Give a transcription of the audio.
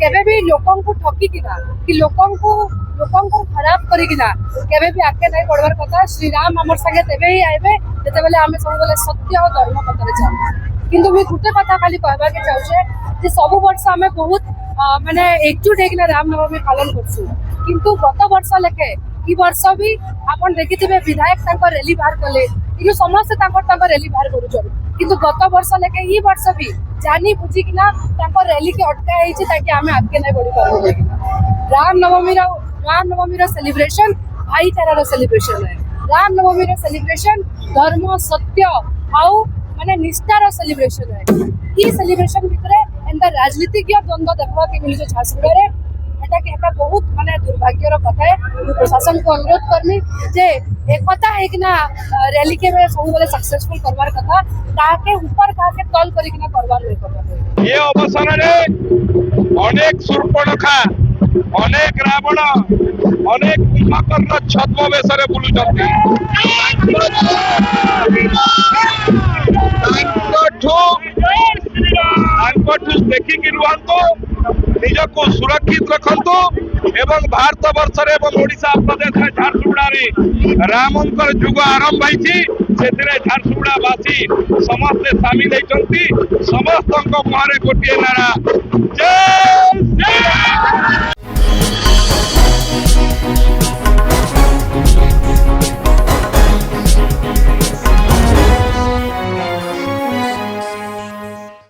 केबे भी लोकन को ठकी कि लोकन को खराब करिकिना केबे भी आके नहीं बढ़वार कथा। श्री राम हमर संगे तेबे ही आइबे जते बेले आमे सब बेले सत्य और धर्म पथरे चलबा। किंतु भी गुटे कथा खाली कहबा के चाहूछे जे सब वर्ष आमे बहुत माने एकजुट हेकिना रामनवमी पालन करछु। किंतु गत वर्ष लेके ई वर्ष भी आपण देखिथिबे विधायक तांको रैली बाहर कले कि समस्त तांको रैली बाहर करूछन। किंतु गत वर्ष लेके ई वर्ष भी जानी बुझी किना तांको रैली के अटका हेछि ताकि आमे आगे नहीं बढ़ी पारबो। रामनवमी रो सेलिब्रेशन भाईचारा रो सेलिब्रेशन है। रामनवमी रो सेलिब्रेशन धर्म सत्य आउ माने निष्ठा रो सेलिब्रेशन है। ई सेलिब्रेशन भितरे एंदा राजनीतिक द्वंद्व देखबा के मिली जो झारसुगुड़ा रे एटा के एटा बहुत माने दुर्भाग्य रो कथा है। प्रशासन को अनुरोध करनी जे एकता है कि ना रैली के में सब बेले सक्सेसफुल करवार कथा ताके ऊपर काके तल करी कि ना करवार नहीं करवार। ये अवसर रे अनेक सुर्पणखा अनेक रावण अनेक कुंभकर्ण छद्म बेसरे बुलुचंती देखिकी रुहतु निजक सुरक्षित रखतु एवं भारत वर्ष ओडिशा प्रदेश झारसुगुड़ा रामंकर जुग आरंभ होती झारसुगुड़ावासी समस्ते सामिल होती। समस्त मुहरे गोटे नारा जय श्री राम।